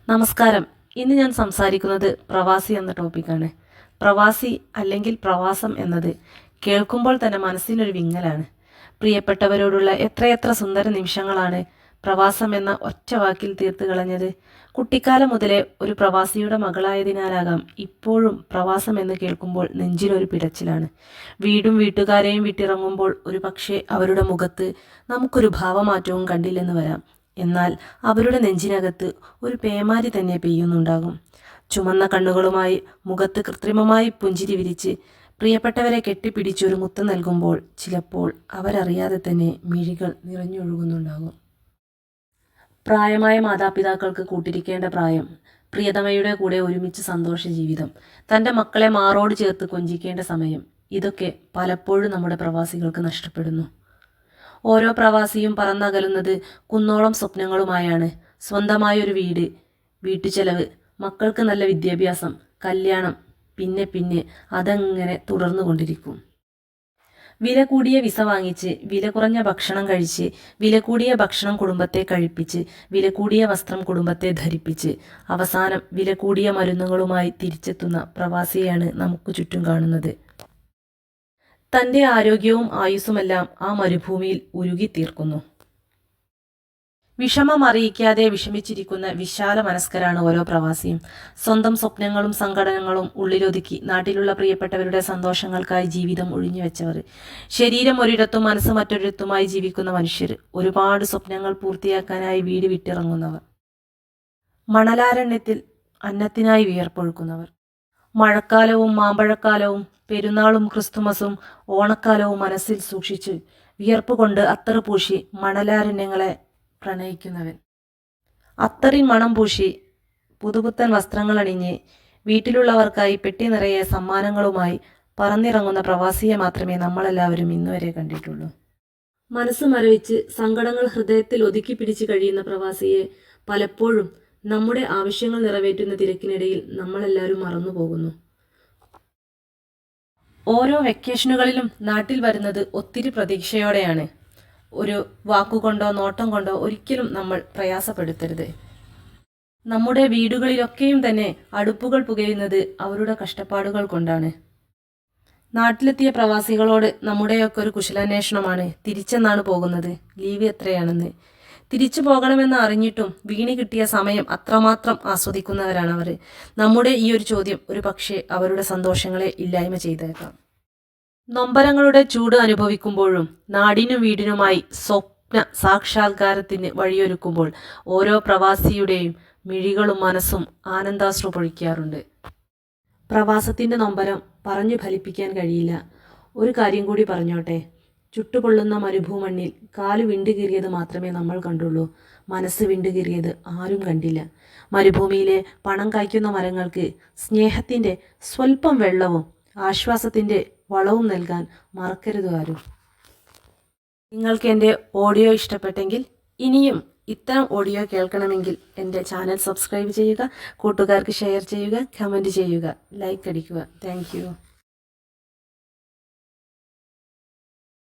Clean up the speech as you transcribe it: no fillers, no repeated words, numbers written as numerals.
നമസ്കാരം. ഇന്ന് ഞാൻ സംസാരിക്കുന്നത് പ്രവാസി എന്ന ടോപ്പിക്കാണ്. പ്രവാസി അല്ലെങ്കിൽ പ്രവാസം എന്നത് കേൾക്കുമ്പോൾ തന്നെ മനസ്സിനൊരു വിങ്ങലാണ്. പ്രിയപ്പെട്ടവരോടുള്ള എത്രയെത്ര സുന്ദര നിമിഷങ്ങളാണ് പ്രവാസം എന്ന ഒറ്റ വാക്കിൽ തീർത്ത് കളഞ്ഞത്. കുട്ടിക്കാലം മുതലേ ഒരു പ്രവാസിയുടെ മകളായതിനാലാകാം ഇപ്പോഴും പ്രവാസം എന്ന് കേൾക്കുമ്പോൾ നെഞ്ചിലൊരു പിടച്ചിലാണ്. വീടും വീട്ടുകാരെയും വിട്ടിറങ്ങുമ്പോൾ ഒരു പക്ഷേ അവരുടെ മുഖത്ത് നമുക്കൊരു ഭാവമാറ്റവും കണ്ടില്ലെന്ന് വരാം. എന്നാൽ അവരുടെ നെഞ്ചിനകത്ത് ഒരു പേമാരി തന്നെ പെയ്യുന്നുണ്ടാകും. ചുമന്ന കണ്ണുകളുമായി മുഖത്ത് കൃത്രിമമായി പുഞ്ചിരി വിരിച്ച് പ്രിയപ്പെട്ടവരെ കെട്ടിപ്പിടിച്ചൊരു മുത്തം നൽകുമ്പോൾ ചിലപ്പോൾ അവരറിയാതെ തന്നെ മിഴികൾ നിറഞ്ഞൊഴുകുന്നുണ്ടാകും. പ്രായമായ മാതാപിതാക്കൾക്ക് കൂട്ടിരിക്കേണ്ട പ്രായം, പ്രിയതമയുടെ കൂടെ ഒരുമിച്ച് സന്തോഷ ജീവിതം, തൻ്റെ മക്കളെ മാറോട് ചേർത്ത് കൊഞ്ചിക്കേണ്ട സമയം, ഇതൊക്കെ പലപ്പോഴും നമ്മുടെ പ്രവാസികൾക്ക് നഷ്ടപ്പെടുന്നു. ഓരോ പ്രവാസിയും പറന്നകലുന്നത് കുന്നോളം സ്വപ്നങ്ങളുമായാണ്. സ്വന്തമായൊരു വീട്, വീട്ടുചെലവ്, മക്കൾക്ക് നല്ല വിദ്യാഭ്യാസം, കല്യാണം, പിന്നെ അതങ്ങനെ തുടർന്നു കൊണ്ടിരിക്കും. വില കൂടിയ വിസ വാങ്ങിച്ച്, വില കുറഞ്ഞ ഭക്ഷണം കഴിച്ച്, വില കൂടിയ ഭക്ഷണം കുടുംബത്തെ കഴിപ്പിച്ച്, വില കൂടിയ വസ്ത്രം കുടുംബത്തെ ധരിപ്പിച്ച്, അവസാനം വില കൂടിയ മരുന്നുകളുമായി തിരിച്ചെത്തുന്ന പ്രവാസിയെയാണ് നമുക്ക് ചുറ്റും കാണുന്നത്. തൻ്റെ ആരോഗ്യവും ആയുസ്സുമെല്ലാം ആ മരുഭൂമിയിൽ ഉരുകിത്തീർക്കുന്നു. വിഷമം അറിയിക്കാതെ വിഷമിച്ചിരിക്കുന്ന വിശാല മനസ്കരാണ് ഓരോ പ്രവാസിയും. സ്വന്തം സ്വപ്നങ്ങളും സങ്കടങ്ങളും ഉള്ളിലൊതുക്കി നാട്ടിലുള്ള പ്രിയപ്പെട്ടവരുടെ സന്തോഷങ്ങൾക്കായി ജീവിതം ഒഴിഞ്ഞുവെച്ചവർ, ശരീരം ഒരിടത്തും മനസ്സ് മറ്റൊരിടത്തുമായി ജീവിക്കുന്ന മനുഷ്യർ, ഒരുപാട് സ്വപ്നങ്ങൾ പൂർത്തിയാക്കാനായി വീട് വിട്ടിറങ്ങുന്നവർ, മണലാരണ്യത്തിൽ അന്നത്തിനായി വിയർപ്പൊഴുക്കുന്നവർ, മഴക്കാലവും മാമ്പഴക്കാലവും പെരുന്നാളും ക്രിസ്തുമസും ഓണക്കാലവും മനസ്സിൽ സൂക്ഷിച്ച് വിയർപ്പ് കൊണ്ട് അത്തറ് പൂശി മണലാരണ്യങ്ങളെ പ്രണയിക്കുന്നവൻ, അത്തറിൻ മണം പൂശി പുതുപുത്തൻ വസ്ത്രങ്ങളണിഞ്ഞ് വീട്ടിലുള്ളവർക്കായി പെട്ടി നിറയെ സമ്മാനങ്ങളുമായി പറന്നിറങ്ങുന്ന പ്രവാസിയെ മാത്രമേ നമ്മളെല്ലാവരും ഇന്നുവരെ കണ്ടിട്ടുള്ളൂ. മനസ്സ് മരവിച്ച് സങ്കടങ്ങൾ ഹൃദയത്തിൽ ഒതുക്കി പിടിച്ച് കഴിയുന്ന പ്രവാസിയെ പലപ്പോഴും നമ്മുടെ ആവശ്യങ്ങൾ നിറവേറ്റുന്ന തിരക്കിനിടയിൽ നമ്മളെല്ലാവരും മറന്നു പോകുന്നു. ഓരോ വെക്കേഷനുകളിലും നാട്ടിൽ വരുന്നത് ഒത്തിരി പ്രതീക്ഷയോടെയാണ്. ഒരു വാക്കുകൊണ്ടോ നോട്ടം കൊണ്ടോ ഒരിക്കലും നമ്മൾ പ്രയാസപ്പെടുത്തരുത്. നമ്മുടെ വീടുകളിലൊക്കെയും തന്നെ അടുപ്പുകൾ പുകയുന്നത് അവരുടെ കഷ്ടപ്പാടുകൾ കൊണ്ടാണ്. നാട്ടിലെത്തിയ പ്രവാസികളോട് നമ്മുടെയൊക്കെ ഒരു കുശലാന്വേഷണമാണ്, തിരിച്ചെന്നാണ് പോകുന്നത്, ലീവ് എത്രയാണെന്ന്. തിരിച്ചു പോകണമെന്ന് അറിഞ്ഞിട്ടും വീണി കിട്ടിയ സമയം അത്രമാത്രം ആസ്വദിക്കുന്നവരാണ് അവർ. നമ്മുടെ ഈ ഒരു ചോദ്യം ഒരു പക്ഷേ അവരുടെ സന്തോഷങ്ങളെ ഇല്ലായ്മ ചെയ്തേക്കാം. നൊമ്പരങ്ങളുടെ ചൂട് അനുഭവിക്കുമ്പോഴും നാടിനും വീടിനുമായി സ്വപ്ന സാക്ഷാത്കാരത്തിന് വഴിയൊരുക്കുമ്പോൾ ഓരോ പ്രവാസിയുടെയും മിഴികളും മനസ്സും ആനന്ദാശ്രു പൊഴിക്കാറുണ്ട്. പ്രവാസത്തിൻ്റെ നൊമ്പരം പറഞ്ഞു ഫലിപ്പിക്കാൻ കഴിയില്ല. ഒരു കാര്യം കൂടി പറഞ്ഞോട്ടെ, ചുട്ടുപൊള്ളുന്ന മരുഭൂമണ്ണിൽ കാല് വിണ്ടുകീറിയത് മാത്രമേ നമ്മൾ കണ്ടുള്ളൂ, മനസ്സ് വിണ്ടുകീറിയത് ആരും കണ്ടില്ല. മരുഭൂമിയിലെ പണം കായ്ക്കുന്ന മരങ്ങൾക്ക് സ്നേഹത്തിൻ്റെ സ്വല്പം വെള്ളവും ആശ്വാസത്തിൻ്റെ വളവും നൽകാൻ മറക്കരുത് ആരും. നിങ്ങൾക്ക് എൻ്റെ ഓഡിയോ ഇഷ്ടപ്പെട്ടെങ്കിൽ ഇനിയും ഇത്തരം ഓഡിയോ കേൾക്കണമെങ്കിൽ എൻ്റെ ചാനൽ സബ്സ്ക്രൈബ് ചെയ്യുക, കൂട്ടുകാർക്ക് ഷെയർ ചെയ്യുക, കമൻറ്റ് ചെയ്യുക, ലൈക്ക് അടിക്കുക. താങ്ക്